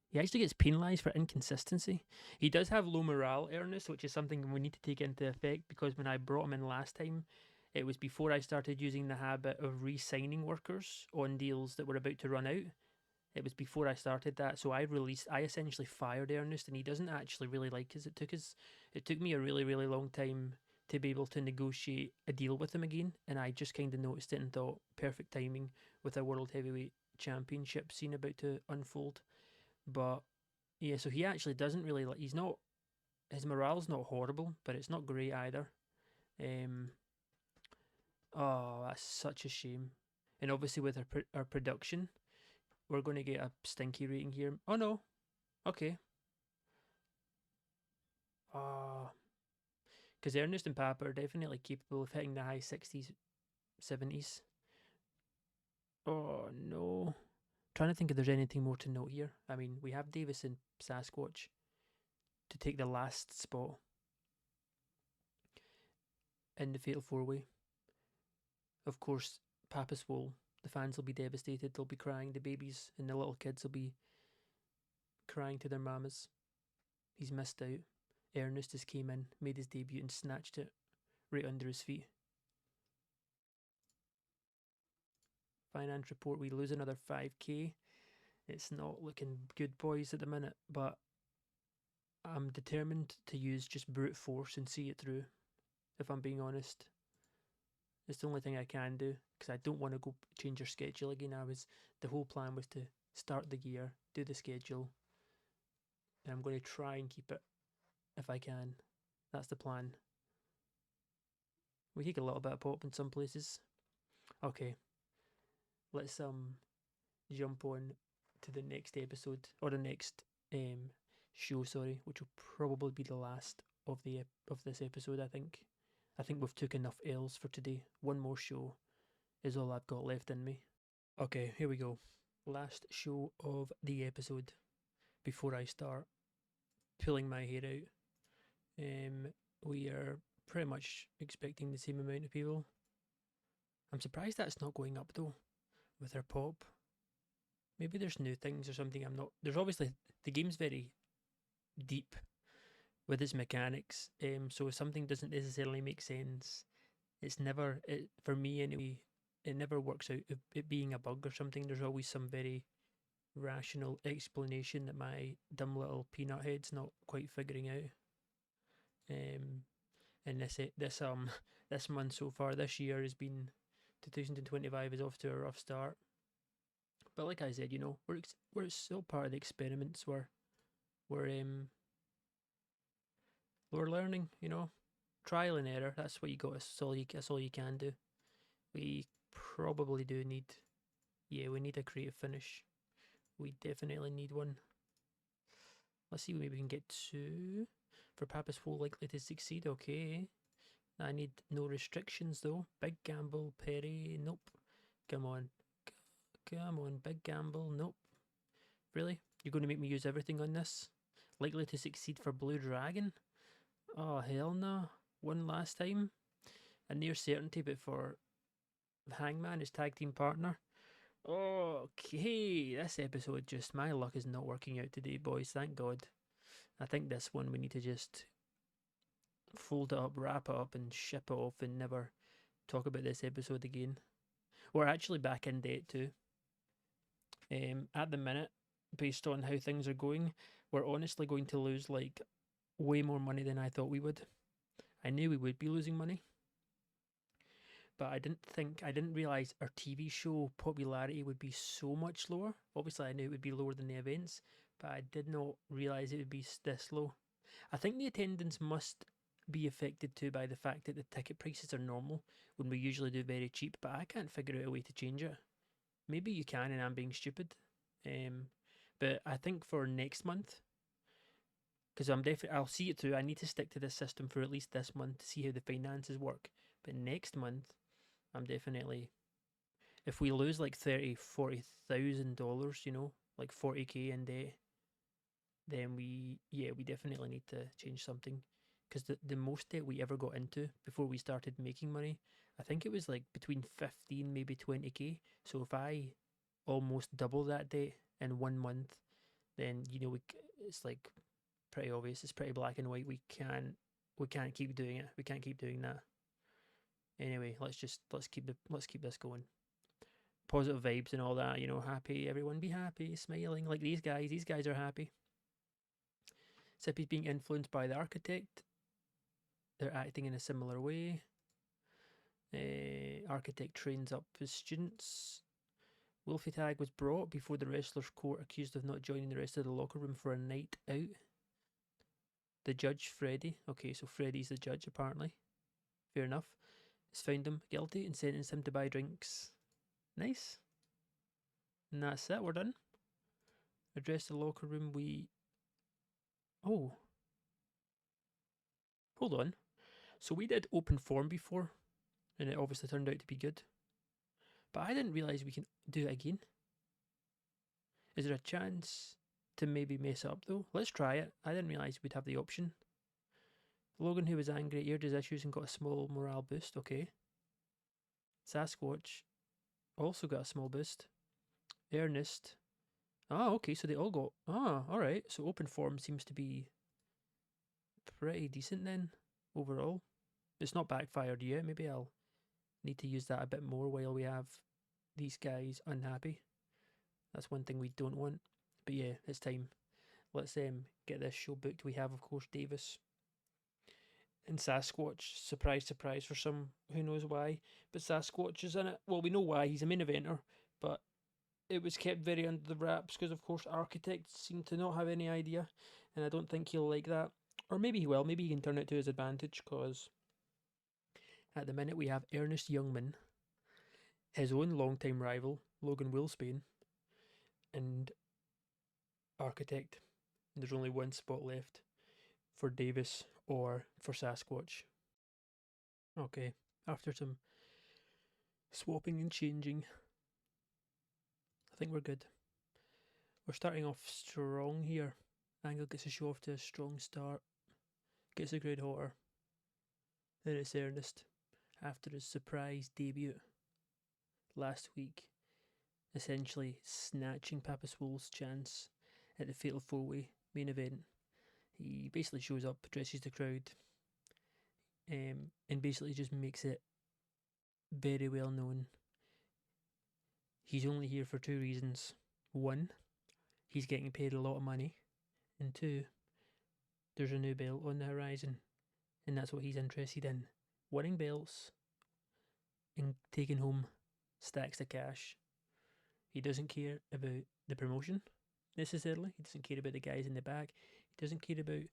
He actually gets penalised for inconsistency. He does have low morale, Ernest, which is something we need to take into effect because when I brought him in last time, it was before I started using the habit of re signing workers on deals that were about to run out. It was before I started that, so I essentially fired Ernest, and he doesn't actually really like us. It took me a really, really long time to be able to negotiate a deal with him again, and I just kind of noticed it and thought, perfect timing with a World Heavyweight Championship scene about to unfold. But yeah, so he actually doesn't really like. He's not. His morale's not horrible, but it's not great either. Um. Oh, that's such a shame. And obviously with our production, we're going to get a stinky rating here. Oh no. Okay. Ah, because Ernest and Papa are definitely capable of hitting the high 60s, 70s. Oh no. Trying to think if there's anything more to note here. I mean, we have Davis and Sasquatch to take the last spot in the Fatal Four Way. Of course, Papa's will. The fans will be devastated. They'll be crying. The babies and the little kids will be crying to their mamas. He's missed out. Ernest has came in, made his debut, and snatched it right under his feet. Finance report, we lose another 5k. It's not looking good, boys, at the minute, but I'm determined to use just brute force and see it through, if I'm being honest. It's the only thing I can do, because I don't want to go change your schedule again. The whole plan was to start the year, do the schedule, and I'm going to try and keep it if I can. That's the plan. We take a little bit of pop in some places. Okay, let's jump on to the next episode or the next show, sorry, which will probably be the last of this episode. I think we've took enough L's for today. One more show is all I've got left in me. Okay, here we go. Last show of the episode before I start pulling my hair out. We are pretty much expecting the same amount of people. I'm surprised that's not going up though with our pop. Maybe there's new things or something I'm not. There's obviously the game's very deep with its mechanics. So if something doesn't necessarily make sense, it's never for me anyway. It never works out it being a bug or something. There's always some very rational explanation that my dumb little peanut head's not quite figuring out. Um, and this month so far this year has been 2025 is off to a rough start. But like I said, we're still part of the experiments. We're we're learning. Trial and error. That's what you got. That's all you can do. We probably do need. Yeah, we need a creative finish. We definitely need one. Let's see what maybe we can get to. For Papa's Full likely to succeed. Okay. I need no restrictions though. Big gamble, Perry. Nope. Come on. Come on, big gamble. Nope. Really? You're going to make me use everything on this? Likely to succeed for Blue Dragon? Oh, hell no. One last time? A near certainty, but for Hangman, his tag team partner. Okay, this episode just, my luck is not working out today, boys. Thank God. I think this one we need to just fold it up, wrap it up, and ship it off and never talk about this episode again. We're actually back in debt too. At the minute, based on how things are going, we're honestly going to lose like way more money than I thought we would. I knew we would be losing money, but I didn't realize our TV show popularity would be so much lower. Obviously, I knew it would be lower than the events, but I did not realize it would be this low. I think the attendance must be affected too by the fact that the ticket prices are normal when we usually do very cheap, but I can't figure out a way to change it. Maybe you can, and I'm being stupid. Um, but I think for next month, because I'll see it through. I need to stick to this system for at least this month to see how the finances work. But next month, I'm definitely, if we lose like $40,000, like 40K in debt, then we definitely need to change something. Because the most debt we ever got into before we started making money, I think it was like between 15, maybe 20K. So if I almost double that debt in 1 month, then it's like pretty obvious. It's pretty black and white. We can't keep doing it. We can't keep doing that. Anyway, let's keep this going. Positive vibes and all that. Happy. Everyone be happy, smiling like these guys. These guys are happy. Sippy's being influenced by the architect. They're acting in a similar way. Architect trains up his students. Wolfie Tag was brought before the wrestlers' court accused of not joining the rest of the locker room for a night out. The judge, Freddie, okay, so Freddie's the judge apparently, fair enough, has found him guilty and sentenced him to buy drinks. Nice. And that's it, we're done. Address the locker room, Oh. Hold on. So we did open form before, and it obviously turned out to be good. But I didn't realise we can do it again. Is there a chance to maybe mess up though? Let's try it. I didn't realise we'd have the option. Logan, who was angry, aired his issues and got a small morale boost. Okay. Sasquatch also got a small boost. Ernest. Okay, so they all got. Alright. So open form seems to be pretty decent then, overall. It's not backfired yet. Maybe I'll need to use that a bit more while we have these guys unhappy. That's one thing we don't want. But yeah, it's time. Let's get this show booked. We have, of course, Davis and Sasquatch. Surprise, surprise for some, who knows why. But Sasquatch is in it. Well, we know why. He's a main eventer. But it was kept very under the wraps because, of course, architects seem to not have any idea. And I don't think he'll like that. Or maybe he will. Maybe he can turn it to his advantage because at the minute we have Ernest Youngman, his own longtime rival, Logan Willspain, and Architect. And there's only one spot left for Davis or for Sasquatch. Okay, after some swapping and changing, I think we're good. We're starting off strong here. Angle gets a show off to a strong start, gets the crowd hotter. Then it's Ernest, after his surprise debut last week, essentially snatching Papa Swole's chance at the Fatal 4-Way main event. He basically shows up, addresses the crowd, and basically just makes it very well known. He's only here for two reasons. One, he's getting paid a lot of money. And two, there's a new belt on the horizon. And that's what he's interested in. Winning belts and taking home stacks of cash. He doesn't care about the promotion, necessarily. He doesn't care about the guys in the back. He doesn't care about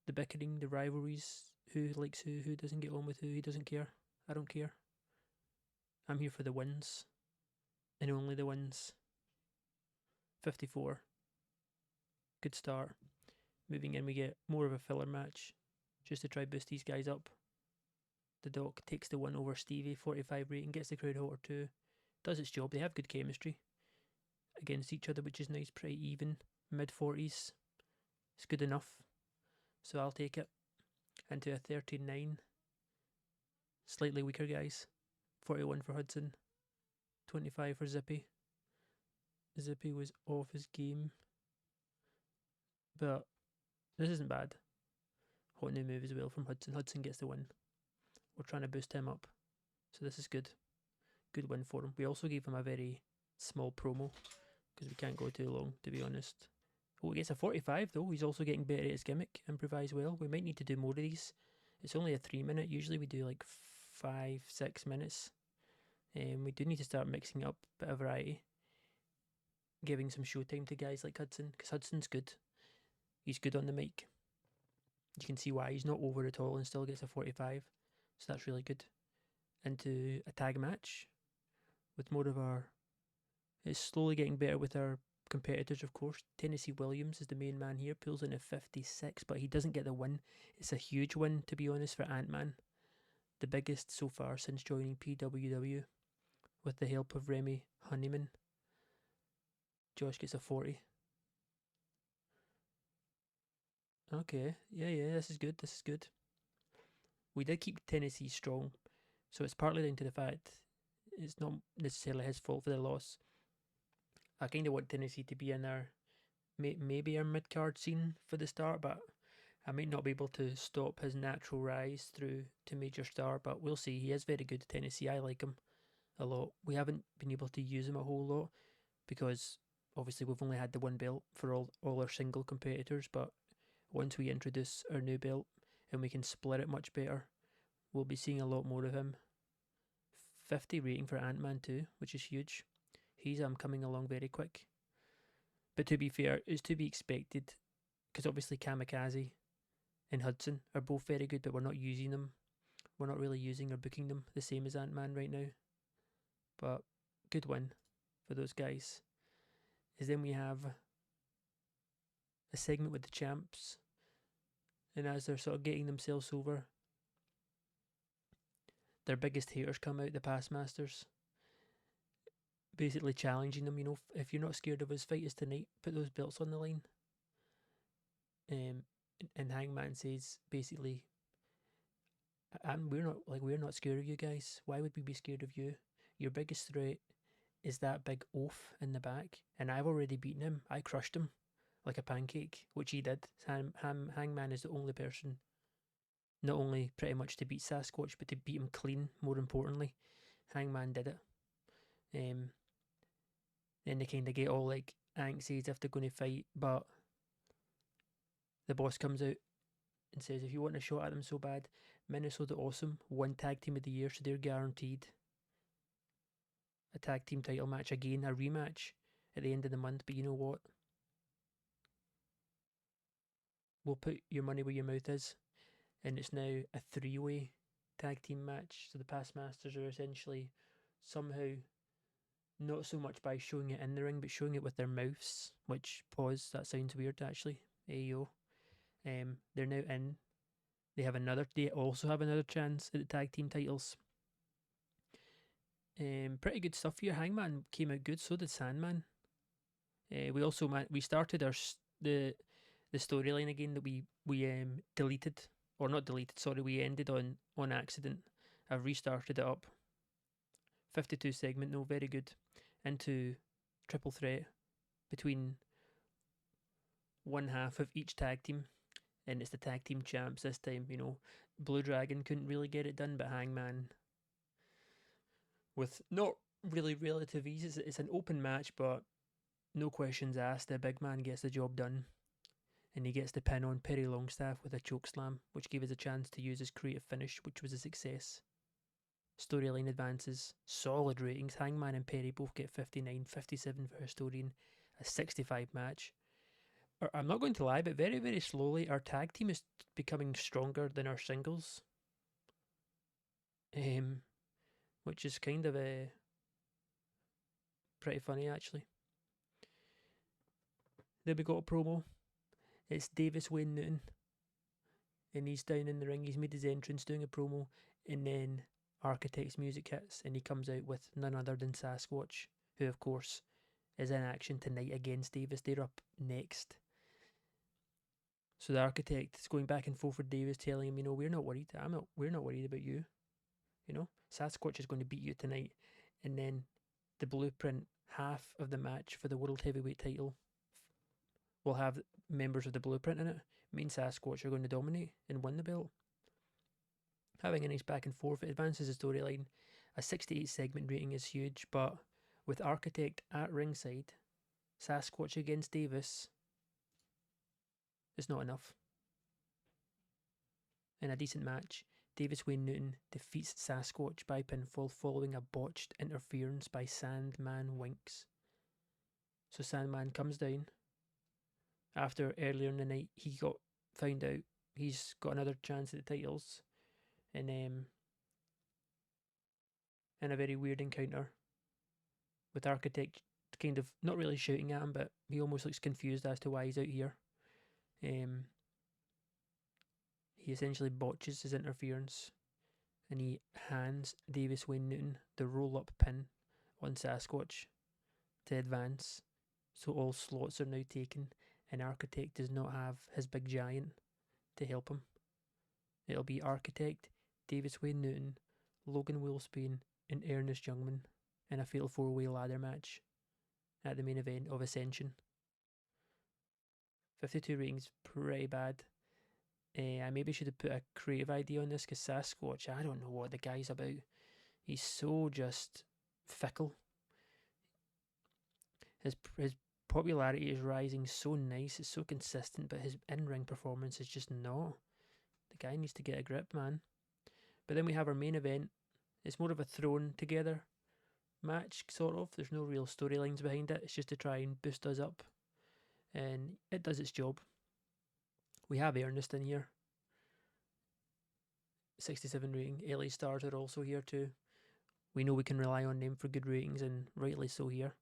the bickering, the rivalries, who likes who doesn't get on with who. He doesn't care. I don't care. I'm here for the wins. And only the wins. 54. Good start. Moving in, we get more of a filler match just to try boost these guys up. The Doc takes the win over Stevie, 45 rating, gets the crowd hotter too. Does its job. They have good chemistry against each other, which is nice, pretty even. Mid 40s. It's good enough. So I'll take it. Into a 39. Slightly weaker guys. 41 for Hudson. 25 for Zippy. Zippy was off his game. But this isn't bad. Hot new move as well from Hudson. Hudson gets the win. We're trying to boost him up. So this is good. Good win for him. We also gave him a very small promo because we can't go too long, to be honest. Oh, he gets a 45 though. He's also getting better at his gimmick. Improvise well. We might need to do more of these. It's only a 3-minute. Usually we do like 5-6 minutes. We do need to start mixing up a bit of variety. Giving some showtime to guys like Hudson, because Hudson's good. He's good on the mic. You can see why he's not over at all and still gets a 45. So that's really good. Into a tag match with more of our... It's slowly getting better with our competitors, of course. Tennessee Williams is the main man here, pulls in a 56, but he doesn't get the win. It's a huge win, to be honest, for Ant-Man. The biggest so far since joining PWW, with the help of Remy Honeyman. Josh gets a 40. Okay, yeah, this is good, this is good. We did keep Tennessee strong, so it's partly down to the fact it's not necessarily his fault for the loss. I kind of want Tennessee to be in our, maybe our mid-card scene for the start, but I might not be able to stop his natural rise through to major star, but we'll see. He is very good, Tennessee. I like him a lot. We haven't been able to use him a whole lot because obviously we've only had the one belt for all our single competitors, but once we introduce our new belt and we can split it much better, we'll be seeing a lot more of him. 50 rating for Ant-Man too, which is huge. He's coming along very quick. But to be fair, it's to be expected, because obviously Kamikaze and Hudson are both very good, but we're not using them. We're not really using or booking them the same as Ant-Man right now. But good win for those guys. Is then we have a segment with the champs, and as they're sort of getting themselves over, their biggest haters come out, the past masters, basically challenging them, if you're not scared of us, fight us tonight, put those belts on the line. And Hangman says basically, and we're not scared of you guys. Why would we be scared of you? Your biggest threat is that big oaf in the back, and I've already beaten him. I crushed him like a pancake, which he did. Hangman is the only person, not only pretty much to beat Sasquatch, but to beat him clean, more importantly. Hangman did it. Then they kind of get all like anxious if they're going to fight, but the boss comes out and says, if you want a shot at them so bad, Minnesota Awesome won Tag Team of the Year, so they're guaranteed a tag team title match again, a rematch at the end of the month. But you know what? We'll put your money where your mouth is, and it's now a 3-way tag team match. So the past masters are essentially somehow, not so much by showing it in the ring, but showing it with their mouths, which, pause, that sounds weird actually. Ayo. They're now in. They also have another chance at the tag team titles. Pretty good stuff here. Hangman came out good, so did Sandman. We started the storyline again that we deleted, or not deleted, sorry, we ended on accident. I've restarted it up. 52 segment, no, very good. Into triple threat between one half of each tag team, and it's the tag team champs this time. Blue Dragon couldn't really get it done, but Hangman, with not really relative ease, it's an open match, but no questions asked, the big man gets the job done, and he gets the pin on Perry Longstaff with a chokeslam, which gave us a chance to use his creative finish, which was a success. Storyline advances, solid ratings. Hangman and Perry both get 59, 57 for Historian, a 65 match. I'm not going to lie, but very, very slowly our tag team is becoming stronger than our singles. Which is kind of pretty funny actually. Then we got a promo. It's Davis Wayne Newton, and he's down in the ring. He's made his entrance doing a promo, and then Architect's music hits, and he comes out with none other than Sasquatch, who of course is in action tonight against Davis. They're up next. So the Architect is going back and forth with Davis, telling him, we're not worried. We're not worried about you. Sasquatch is going to beat you tonight. And then the blueprint, half of the match for the World Heavyweight title. will have members of the Blueprint in it. Me and Sasquatch are going to dominate and win the belt. Having a nice back and forth, it advances the storyline. A 68 segment rating is huge, but with Architect at ringside, Sasquatch against Davis is not enough. In a decent match, Davis Wayne Newton defeats Sasquatch by pinfall following a botched interference by Sandman Winks. So Sandman comes down after earlier in the night he got found out he's got another chance at the titles in a very weird encounter with Architect kind of not really shouting at him, but he almost looks confused as to why he's out here. He essentially botches his interference and he hands Davis Wayne Newton the roll-up pin on Sasquatch to advance. So all slots are now taken and Architect does not have his big giant to help him. It'll be Architect, Davis Wayne Newton, Logan Wolfsbane and Ernest Youngman in a fatal 4-way ladder match at the main event of Ascension. 52 ratings, pretty bad. I maybe should have put a creative idea on this because Sasquatch, I don't know what the guy's about. He's so just fickle. His popularity is rising so nice, it's so consistent, but his in-ring performance is just not. The guy needs to get a grip, man. But then we have our main event. It's more of a thrown together match, sort of. There's no real storylines behind it. It's just to try and boost us up. And it does its job. We have Ernest in here. 67 rating. LA Stars are also here too. We know we can rely on them for good ratings, and rightly so here.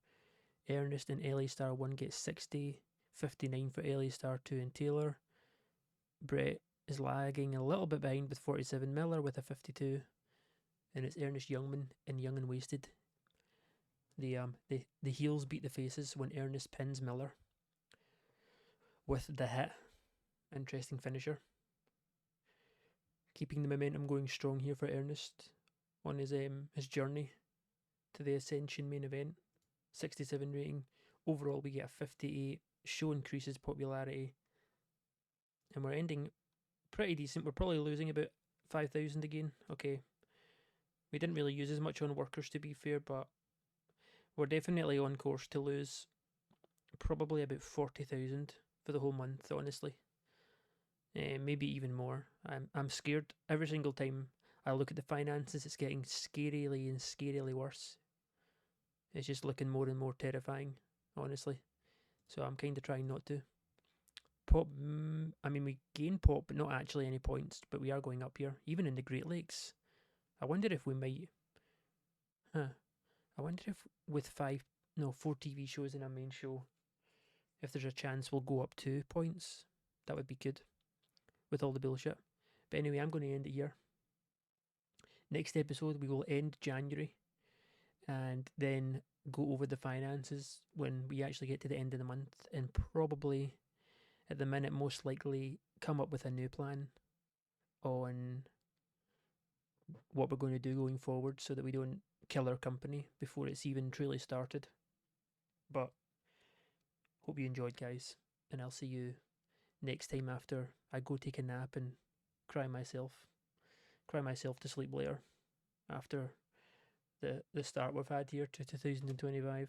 Ernest and LA Star 1 gets 60. 59 for LA Star 2 and Taylor. Brett is lagging a little bit behind with 47. Miller with a 52. And it's Ernest Youngman and Young and Wasted. The heels beat the faces when Ernest pins Miller with the hit. Interesting finisher. Keeping the momentum going strong here for Ernest on his journey to the Ascension main event. 67 rating. Overall we get a 58. Show increases popularity. And we're ending pretty decent. We're probably losing about 5,000 again. Okay. We didn't really use as much on workers, to be fair, but we're definitely on course to lose probably about 40,000 for the whole month, honestly. Maybe even more. I'm scared. Every single time I look at the finances, it's getting scarily worse. It's just looking more and more terrifying, honestly. So I'm kind of trying not to. Pop, I mean, we gain pop, but not actually any points, but we are going up here, even in the Great Lakes. I wonder if we might... I wonder if with 4 TV shows in our main show, if there's a chance we'll go up 2 points. That would be good with all the bullshit. But anyway, I'm going to end it here. Next episode, we will end January and then go over the finances when we actually get to the end of the month, and probably at the minute most likely come up with a new plan on what we're going to do going forward so that we don't kill our company before it's even truly started. But hope you enjoyed, guys, and I'll see you next time after I go take a nap and cry myself to sleep later after the start we've had here to 2025.